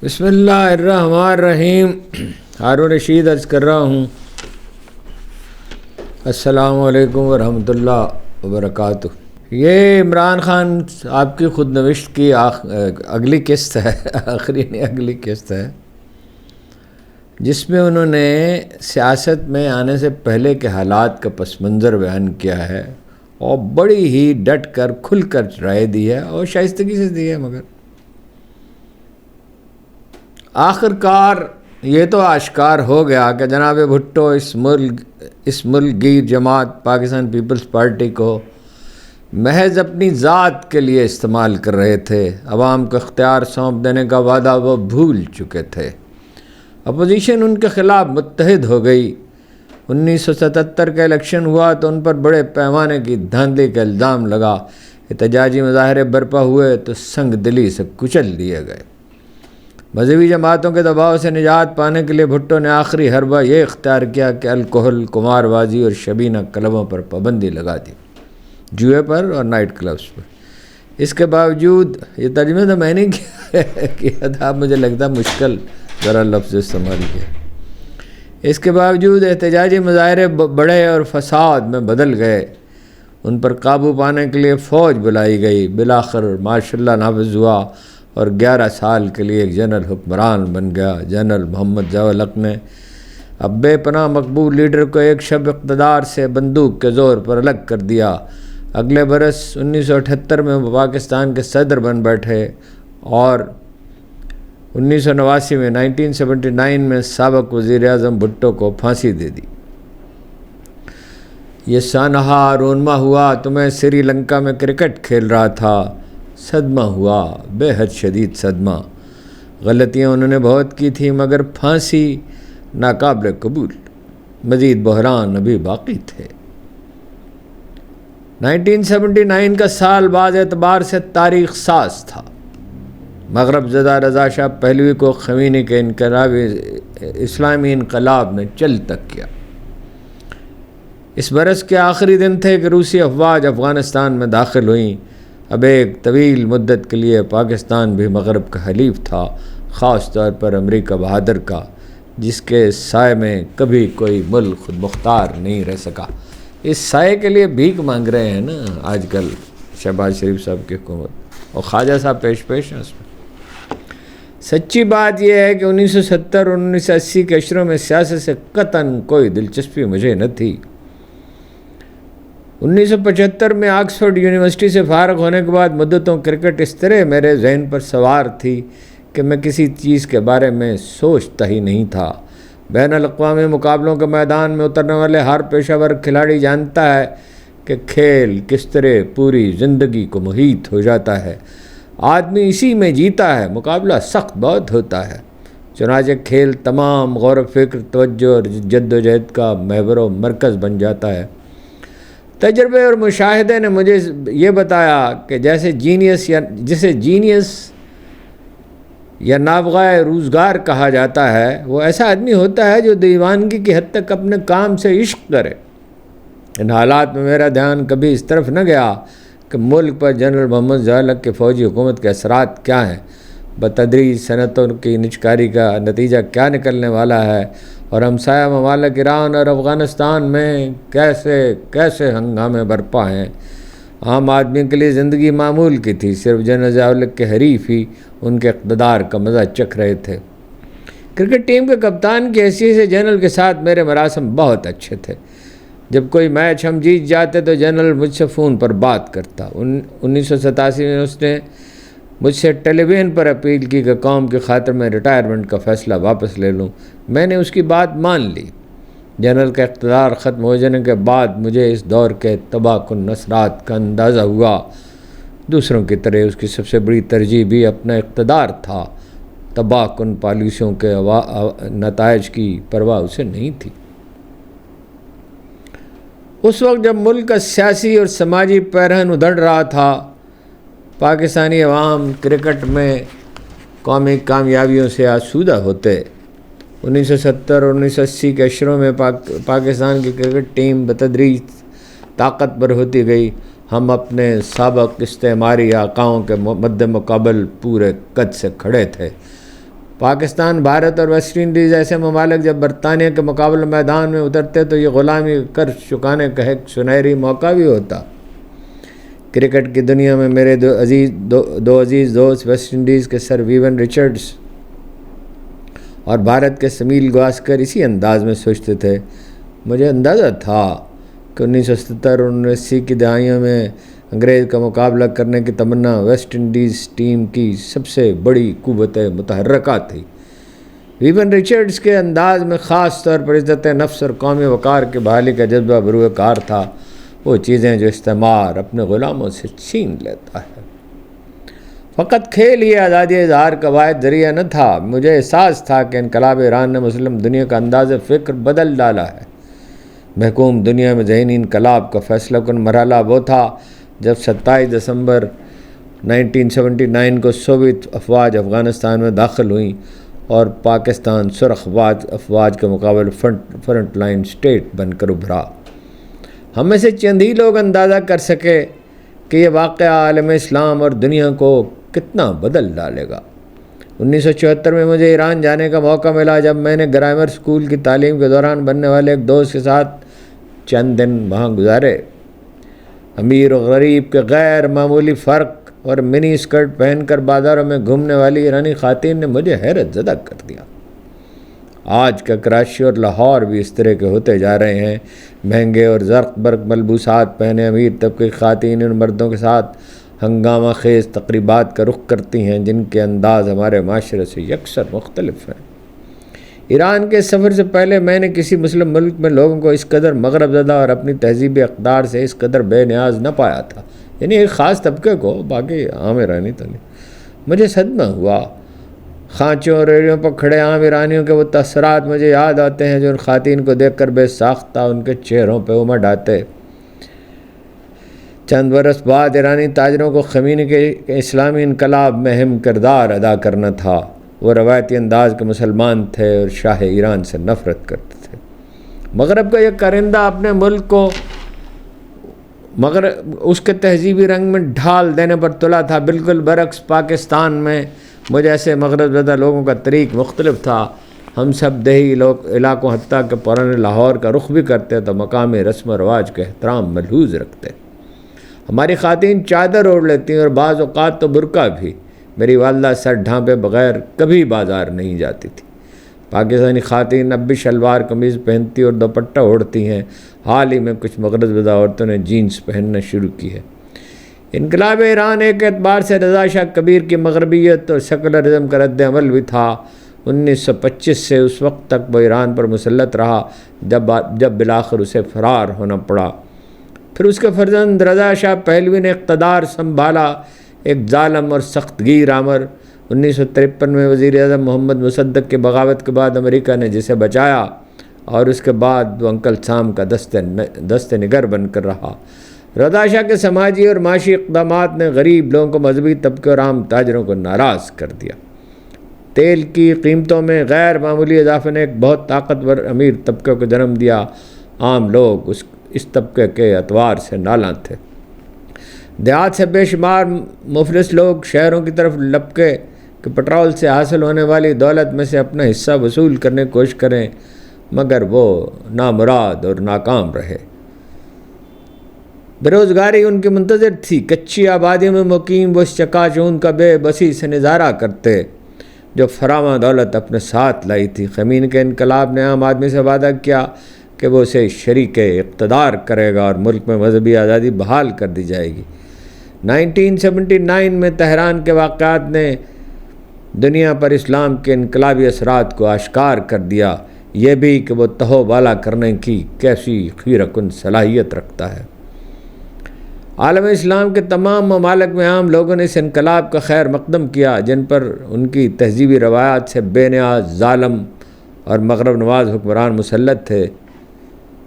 بسم اللہ الرحمن الرحیم۔ ہارون رشید عرض کر رہا ہوں، السلام علیکم ورحمۃ اللہ وبرکاتہ۔ یہ عمران خان آپ کی خود نوشت کی اگلی قسط ہے، آخری نہیں اگلی قسط ہے، جس میں انہوں نے سیاست میں آنے سے پہلے کے حالات کا پس منظر بیان کیا ہے اور بڑی ہی ڈٹ کر کھل کر رائے دی ہے اور شائستگی سے دی ہے، مگر آخر کار یہ تو آشکار ہو گیا کہ جناب بھٹو اس ملک گیر جماعت پاکستان پیپلز پارٹی کو محض اپنی ذات کے لیے استعمال کر رہے تھے۔ عوام کو اختیار سونپ دینے کا وعدہ وہ بھول چکے تھے۔ اپوزیشن ان کے خلاف متحد ہو گئی۔ 1977 کا الیکشن ہوا تو ان پر بڑے پیمانے کی دھاندلی کا الزام لگا، احتجاجی مظاہرے برپا ہوئے تو سنگ دلی سے کچل دیے گئے۔ مذہبی جماعتوں کے دباؤ سے نجات پانے کے لیے بھٹو نے آخری حربہ یہ اختیار کیا کہ الکحل، قمار بازی اور شبینہ کلبوں پر پابندی لگا دی، جوئے پر اور نائٹ کلبز پر۔ اس کے باوجود، یہ ترجمہ تو میں نے کیا تھا، مجھے لگتا مشکل ذرا لفظ استعمال کیا۔ اس کے باوجود احتجاجی مظاہرے بڑھے اور فساد میں بدل گئے۔ ان پر قابو پانے کے لیے فوج بلائی گئی۔ بالآخر ماشاء اللہ نافذ ہوا اور 11 سال کے لیے ایک جنرل حکمران بن گیا۔ جنرل محمد ضیاء الحق نے اب بے پناہ مقبول لیڈر کو ایک شب اقتدار سے بندوق کے زور پر الگ کر دیا۔ اگلے برس 1978 میں وہ پاکستان کے صدر بن بیٹھے اور 1979 میں سابق وزیر اعظم بھٹو کو پھانسی دے دی۔ یہ سانحہ رونما ہوا تو میں سری لنکا میں کرکٹ کھیل رہا تھا۔ صدمہ ہوا، بے حد شدید صدمہ۔ غلطیاں انہوں نے بہت کی تھیں، مگر پھانسی ناقابل قبول۔ مزید بحران ابھی باقی تھے۔ 1979 کا سال بعض اعتبار سے تاریخ ساز تھا۔ مغرب زدہ رضا شاہ پہلوی کو خمینی کے اسلامی انقلاب نے چل تک کیا۔ اس برس کے آخری دن تھے کہ روسی افواج افغانستان میں داخل ہوئیں۔ اب ایک طویل مدت کے لیے پاکستان بھی مغرب کا حلیف تھا، خاص طور پر امریکہ بہادر کا، جس کے سائے میں کبھی کوئی ملک خود مختار نہیں رہ سکا۔ اس سائے کے لیے بھیک مانگ رہے ہیں نا آج کل شہباز شریف صاحب کی حکومت، اور خواجہ صاحب پیش ہیں اس میں۔ سچی بات یہ ہے کہ 1970 اور 1980 کے اشروں میں سیاست سے قطعاً کوئی دلچسپی مجھے نہ تھی۔ 1975 میں آکسفورڈ یونیورسٹی سے فارغ ہونے کے بعد مدتوں کرکٹ اس طرح میرے ذہن پر سوار تھی کہ میں کسی چیز کے بارے میں سوچتا ہی نہیں تھا۔ بین الاقوامی مقابلوں کے میدان میں اترنے والے ہر پیشہ ور کھلاڑی جانتا ہے کہ کھیل کس طرح پوری زندگی کو محیط ہو جاتا ہے۔ آدمی اسی میں جیتا ہے، مقابلہ سخت بہت ہوتا ہے۔ چنانچہ کھیل تمام غور و فکر، توجہ اور جد و جہد کا محور و مرکز بن جاتا ہے۔ تجربے اور مشاہدے نے مجھے یہ بتایا کہ جسے جینیس یا نابغہ روزگار کہا جاتا ہے، وہ ایسا آدمی ہوتا ہے جو دیوانگی کی حد تک اپنے کام سے عشق کرے۔ ان حالات میں میرا دھیان کبھی اس طرف نہ گیا کہ ملک پر جنرل محمد ضیاء الحق کی فوجی حکومت کے اثرات کیا ہیں، بتدریج صنعتوں کی نجکاری کا نتیجہ کیا نکلنے والا ہے، اور ہمسایہ ممالک ایران اور افغانستان میں کیسے ہنگامے برپا ہیں۔ عام آدمی کے لیے زندگی معمول کی تھی، صرف جنرل ضیاء الحق کے حریف ہی ان کے اقتدار کا مزہ چکھ رہے تھے۔ کرکٹ ٹیم کے کپتان کی حیثیت سے جنرل کے ساتھ میرے مراسم بہت اچھے تھے۔ جب کوئی میچ ہم جیت جاتے تو جنرل مجھ سے فون پر بات کرتا۔ 1987 میں اس نے مجھ سے ٹیلی ویژن پر اپیل کی کہ قوم کی خاطر میں ریٹائرمنٹ کا فیصلہ واپس لے لوں۔ میں نے اس کی بات مان لی۔ جنرل کا اقتدار ختم ہو جانے کے بعد مجھے اس دور کے تباہ کن اثرات کا اندازہ ہوا۔ دوسروں کی طرح اس کی سب سے بڑی ترجیح بھی اپنا اقتدار تھا۔ تباہ کن پالیسیوں کے نتائج کی پرواہ اسے نہیں تھی۔ اس وقت جب ملک کا سیاسی اور سماجی پیرہن ادھڑ رہا تھا، پاکستانی عوام کرکٹ میں قومی کامیابیوں سے آسودہ ہوتے۔ 1970 اور 1980 کے اشروں میں پاکستان کی کرکٹ ٹیم بتدریج طاقتور ہوتی گئی۔ ہم اپنے سابق استعماری آقاؤں کے مد مقابل پورے قد سے کھڑے تھے۔ پاکستان، بھارت اور ویسٹ انڈیز ایسے ممالک جب برطانیہ کے مقابلے میدان میں اترتے تو یہ غلامی قرض چکانے کا ایک سنہری موقع بھی ہوتا۔ کرکٹ کی دنیا میں میرے دو عزیز دوست ویسٹ انڈیز کے سر ویون رچرڈز اور بھارت کے سنیل گواسکر اسی انداز میں سوچتے تھے۔ مجھے اندازہ تھا کہ 1970 اور 1980 کی دہائیوں میں انگریز کا مقابلہ کرنے کی تمنا ویسٹ انڈیز ٹیم کی سب سے بڑی قوت متحرکہ تھی۔ ویون رچرڈز کے انداز میں خاص طور پر عزت نفس اور قومی وقار کی بحالی کا جذبہ بروئے کار تھا، وہ چیزیں جو استعمار اپنے غلاموں سے چھین لیتا ہے۔ فقط کھیل ہی آزادی اظہار کا واحد ذریعہ نہ تھا، مجھے احساس تھا کہ انقلاب ایران نے مسلم دنیا کا انداز فکر بدل ڈالا ہے۔ محکوم دنیا میں ذہنی انقلاب کا فیصلہ کن مرحلہ وہ تھا جب 27 دسمبر 1979 کو سوویت افواج افغانستان میں داخل ہوئیں اور پاکستان سرخ افواج کے مقابل فرنٹ لائن اسٹیٹ بن کر ابھرا۔ ہم میں سے چند ہی لوگ اندازہ کر سکے کہ یہ واقعہ عالم اسلام اور دنیا کو کتنا بدل ڈالے گا۔ 1974 میں مجھے ایران جانے کا موقع ملا جب میں نے گرامر اسکول کی تعلیم کے دوران بننے والے ایک دوست کے ساتھ چند دن وہاں گزارے۔ امیر و غریب کے غیر معمولی فرق اور منی اسکرٹ پہن کر بازاروں میں گھومنے والی ایرانی خواتین نے مجھے حیرت زدہ کر دیا۔ آج کا کراچی اور لاہور بھی اس طرح کے ہوتے جا رہے ہیں۔ مہنگے اور زرق برق ملبوسات پہنے امیر طبقے کی خواتین ان مردوں کے ساتھ ہنگامہ خیز تقریبات کا رخ کرتی ہیں جن کے انداز ہمارے معاشرے سے یکسر مختلف ہیں۔ ایران کے سفر سے پہلے میں نے کسی مسلم ملک میں لوگوں کو اس قدر مغرب زدہ اور اپنی تہذیبی اقدار سے اس قدر بے نیاز نہ پایا تھا، یعنی ایک خاص طبقے کو، باقی عام ایرانی تو نہیں۔ مجھے صدمہ ہوا۔ خانچوں اور ریڑھیوں پر کھڑے عام ایرانیوں کے وہ تاثرات مجھے یاد آتے ہیں جو ان خواتین کو دیکھ کر بے ساختہ ان کے چہروں پہ امڈ آتے۔ چند برس بعد ایرانی تاجروں کو خمینی کے اسلامی انقلاب میں اہم کردار ادا کرنا تھا۔ وہ روایتی انداز کے مسلمان تھے اور شاہ ایران سے نفرت کرتے تھے۔ مغرب کا یہ کرندہ اپنے ملک کو اس کے تہذیبی رنگ میں ڈھال دینے پر تلا تھا۔ بالکل برعکس پاکستان میں مجھے ایسے مغرب زدہ لوگوں کا طریق مختلف تھا۔ ہم سب دیہی علاقوں حتیٰ کہ پرانے لاہور کا رخ بھی کرتے تو مقامی رسم و رواج کا احترام ملحوظ رکھتے۔ ہماری خواتین چادر اوڑھ لیتی اور بعض اوقات تو برقع بھی۔ میری والدہ سر ڈھانپے بغیر کبھی بازار نہیں جاتی تھی۔ پاکستانی خواتین اب بھی شلوار قمیض پہنتی اور دوپٹہ اوڑھتی ہیں۔ حال ہی میں کچھ مغرب زدہ عورتوں نے جینز پہننا شروع کی ہے۔ انقلاب ایران ایک اعتبار سے رضا شاہ کبیر کی مغربیت اور سیکولرزم کا رد عمل بھی تھا۔ 1925 سے اس وقت تک وہ ایران پر مسلط رہا جب بالآخر اسے فرار ہونا پڑا۔ پھر اس کے فرزند رضا شاہ پہلوی نے اقتدار سنبھالا، ایک ظالم اور سخت گیر آمر۔ 1953 میں وزیر اعظم محمد مصدق کی بغاوت کے بعد امریکہ نے جسے بچایا اور اس کے بعد وہ انکل سام کا دست نگر بن کر رہا۔ رضا شاہ کے سماجی اور معاشی اقدامات نے غریب لوگوں کو، مذہبی طبقے اور عام تاجروں کو ناراض کر دیا۔ تیل کی قیمتوں میں غیر معمولی اضافے نے ایک بہت طاقتور امیر طبقے کو جنم دیا۔ عام لوگ اس طبقے کے اعتبار سے نالاں تھے۔ دیہات سے بے شمار مفلس لوگ شہروں کی طرف لپکے کہ پٹرول سے حاصل ہونے والی دولت میں سے اپنا حصہ وصول کرنے کی کوشش کریں، مگر وہ نامراد اور ناکام رہے۔ بیروزگاری ان کی منتظر تھی۔ کچی آبادی میں مقیم وہ اس چکا چوند کا بے بسی سے نظارہ کرتے جو فراواں دولت اپنے ساتھ لائی تھی۔ خمینی کے انقلاب نے عام آدمی سے وعدہ کیا کہ وہ اسے شریک اقتدار کرے گا اور ملک میں مذہبی آزادی بحال کر دی جائے گی۔ 1979 میں تہران کے واقعات نے دنیا پر اسلام کے انقلابی اثرات کو آشکار کر دیا، یہ بھی کہ وہ تہو بالا کرنے کی کیسی خیرہ کن صلاحیت رکھتا ہے۔ عالم اسلام کے تمام ممالک میں عام لوگوں نے اس انقلاب کا خیر مقدم کیا جن پر ان کی تہذیبی روایات سے بے نیاز، ظالم اور مغرب نواز حکمران مسلط تھے۔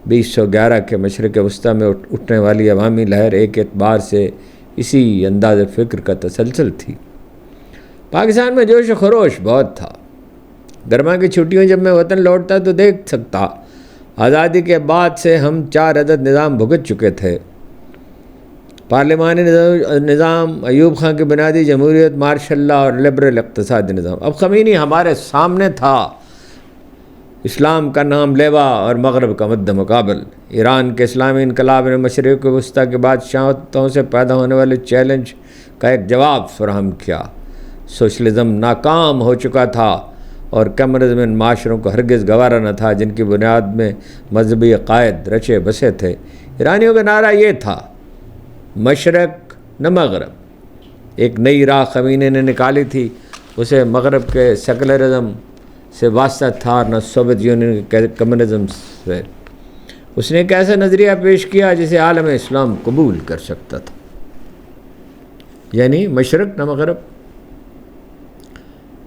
2011 کے مشرق وسطیٰ میں اٹھنے والی عوامی لہر ایک اعتبار سے اسی انداز فکر کا تسلسل تھی۔ پاکستان میں جوش و خروش بہت تھا۔ گرما کی چھٹیوں جب میں وطن لوٹتا تو دیکھ سکتا آزادی کے بعد سے ہم 4 عدد نظام بھگت چکے تھے۔ پارلیمانی نظام، ایوب خان کی بنیادی جمہوریت، مارشل لا اور لبرل اقتصادی نظام۔ اب خمینی ہمارے سامنے تھا، اسلام کا نام لیوا اور مغرب کا مد مقابل۔ ایران کے اسلامی انقلاب نے مشرق وسطیٰ کے بادشاہتوں سے پیدا ہونے والے چیلنج کا ایک جواب فراہم کیا۔ سوشلزم ناکام ہو چکا تھا اور کمیونزم ان معاشروں کو ہرگز گوارا نہ تھا جن کی بنیاد میں مذہبی عقائد رچے بسے تھے۔ ایرانیوں کا نعرہ یہ تھا، مشرق نہ مغرب۔ ایک نئی راہ خمینی نے نکالی تھی، اسے مغرب کے سیکولرزم سے واسطہ تھا اور نہ سوویت یونین کے کمیونزم سے۔ اس نے ایک ایسا نظریہ پیش کیا جسے عالم اسلام قبول کر سکتا تھا، یعنی مشرق نہ مغرب۔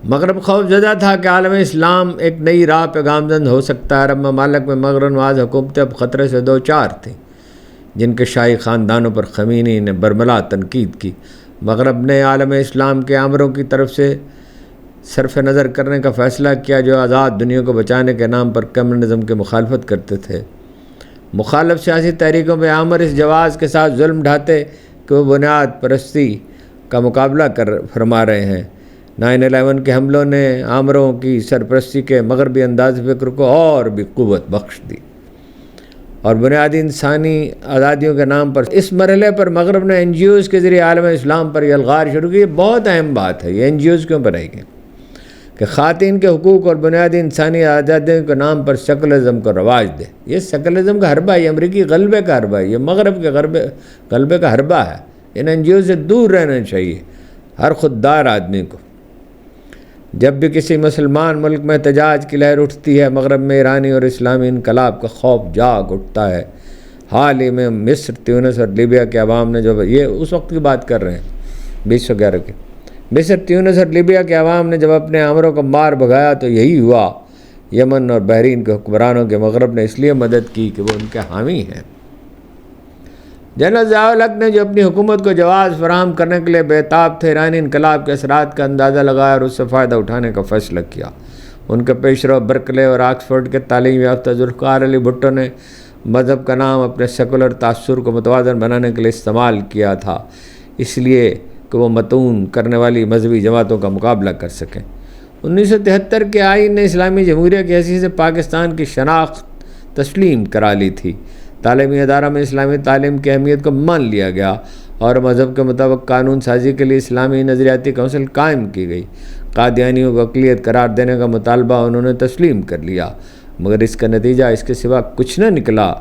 مغرب خوف زدہ تھا کہ عالم اسلام ایک نئی راہ پہ گامزن ہو سکتا ہے۔ عرب ممالک میں مغرب نواز حکومتیں اب خطرے سے دو چار تھیں، جن کے شاہی خاندانوں پر خمینی نے برملا تنقید کی۔ مغرب نے عالم اسلام کے آمروں کی طرف سے صرف نظر کرنے کا فیصلہ کیا جو آزاد دنیا کو بچانے کے نام پر کمیونزم کی مخالفت کرتے تھے۔ مخالف سیاسی تحریکوں پہ آمر اس جواز کے ساتھ ظلم ڈھاتے کہ وہ بنیاد پرستی کا مقابلہ فرما رہے ہیں۔ 9/11 کے حملوں نے آمروں کی سرپرستی کے مغربی انداز فکر کو اور بھی قوت بخش دی اور بنیادی انسانی آزادیوں کے نام پر اس مرحلے پر مغرب نے NGOs کے ذریعے عالم اسلام پر یہ الغار شروع کی۔ یہ بہت اہم بات ہے، یہ NGOs کیوں بنائی گئی کہ خواتین کے حقوق اور بنیادی انسانی آزادیوں کے نام پر سیکولرزم کو رواج دے۔ یہ سیکولرزم کا حربہ ہے، یہ امریکی غلبے کا حربہ ہے، یہ مغرب کے غلبے کا حربہ ہے۔ ان NGO سے دور رہنا چاہیے ہر خوددار آدمی کو۔ جب بھی کسی مسلمان ملک میں احتجاج کی لہر اٹھتی ہے، مغرب میں ایرانی اور اسلامی انقلاب کا خوف جاگ اٹھتا ہے۔ حال ہی میں مصر، تیونس اور لیبیا کے عوام نے یہ اس وقت کی بات کر رہے ہیں 2011 کی، مصر، تیونس اور لیبیا کے عوام نے جب اپنے آمروں کو مار بھگایا تو یہی ہوا۔ یمن اور بحرین کے حکمرانوں کے مغرب نے اس لیے مدد کی کہ وہ ان کے حامی ہیں۔ جنرل ضیاء الحق نے جو اپنی حکومت کو جواز فراہم کرنے کے لیے بےتاب تھے، ایرانی انقلاب کے اثرات کا اندازہ لگایا اور اس سے فائدہ اٹھانے کا فیصلہ کیا۔ ان کے پیشرو برکلے اور آکسفورڈ کے تعلیم یافتہ ذوالفقار علی بھٹو نے مذہب کا نام اپنے سیکولر تاثر کو متوازن بنانے کے لیے استعمال کیا تھا، اس لیے کہ وہ متون کرنے والی مذہبی جماعتوں کا مقابلہ کر سکیں۔ 1973 کے آئین نے اسلامی جمہوریہ کی حیثیت سے پاکستان کی شناخت تسلیم کرا لی تھی۔ تعلیمی ادارہ میں اسلامی تعلیم کی اہمیت کو مان لیا گیا اور مذہب کے مطابق قانون سازی کے لیے اسلامی نظریاتی کونسل قائم کی گئی۔ قادیانیوں کو اقلیت قرار دینے کا مطالبہ انہوں نے تسلیم کر لیا، مگر اس کا نتیجہ اس کے سوا کچھ نہ نکلا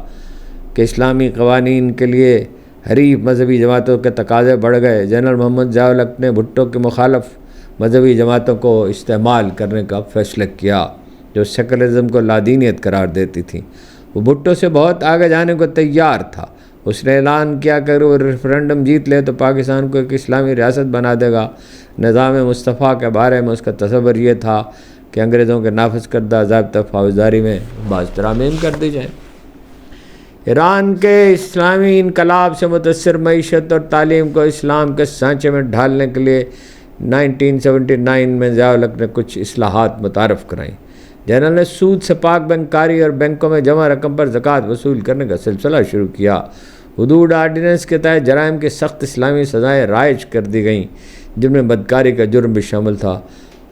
کہ اسلامی قوانین کے لیے حریف مذہبی جماعتوں کے تقاضے بڑھ گئے۔ جنرل محمد ضیاء الحق نے بھٹو کے مخالف مذہبی جماعتوں کو استعمال کرنے کا فیصلہ کیا جو سیکولرزم کو لادینیت قرار دیتی تھیں۔ وہ بھٹو سے بہت آگے جانے کو تیار تھا۔ اس نے اعلان کیا کہ اگر وہ ریفرنڈم جیت لے تو پاکستان کو ایک اسلامی ریاست بنا دے گا۔ نظام مصطفیٰ کے بارے میں اس کا تصور یہ تھا کہ انگریزوں کے نافذ کردہ ضابطہ فوجداری میں بعض ترامیم کر دی جائیں۔ ایران کے اسلامی انقلاب سے متاثر معیشت اور تعلیم کو اسلام کے سانچے میں ڈھالنے کے لیے 1979 میں ضیاء الحق نے کچھ اصلاحات متعارف کرائیں۔ جنرل نے سود سے پاک بینک کاری اور بینکوں میں جمع رقم پر زکوٰۃ وصول کرنے کا سلسلہ شروع کیا۔ حدود آرڈیننس کے تحت جرائم کی سخت اسلامی سزائیں رائج کر دی گئیں، جن میں بدکاری کا جرم بھی شامل تھا۔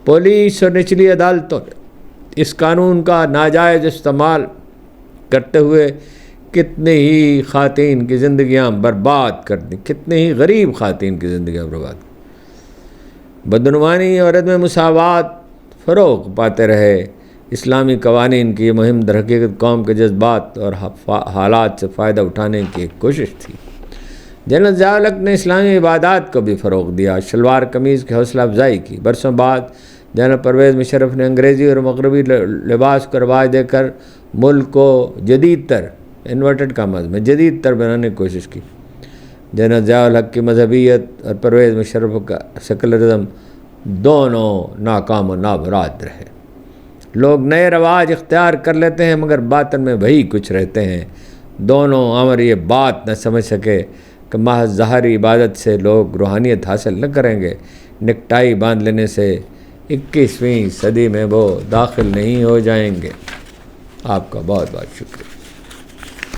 پولیس اور نچلی عدالتوں نے اس قانون کا ناجائز استعمال کرتے ہوئے کتنے ہی خواتین کی زندگیاں برباد کر دیں، کتنے ہی غریب خواتین کی زندگیاں برباد۔ بدعنوانی اور عدم مساوات فروغ پاتے رہے۔ اسلامی قوانین کی یہ مہم در حقیقت قوم کے جذبات اور حالات سے فائدہ اٹھانے کی ایک کوشش تھی۔ جنرل ضیاء الحق نے اسلامی عبادات کو بھی فروغ دیا، شلوار قمیض کی حوصلہ افزائی کی۔ برسوں بعد جنرل پرویز مشرف نے انگریزی اور مغربی لباس کو رواج دے کر ملک کو جدید تر انورٹڈ کامز میں جدید تر بنانے کی کوشش کی۔ جنرل ضیاء الحق کی مذہبیت اور پرویز مشرف کا سیکولرزم دونوں ناکام و نامراد رہے۔ لوگ نئے رواج اختیار کر لیتے ہیں مگر باطن میں وہی کچھ رہتے ہیں۔ دونوں امر یہ بات نہ سمجھ سکے کہ محض ظاہری عبادت سے لوگ روحانیت حاصل نہ کریں گے۔ نکٹائی باندھ لینے سے 21ویں صدی میں وہ داخل نہیں ہو جائیں گے۔ آپ کا بہت بہت شکریہ۔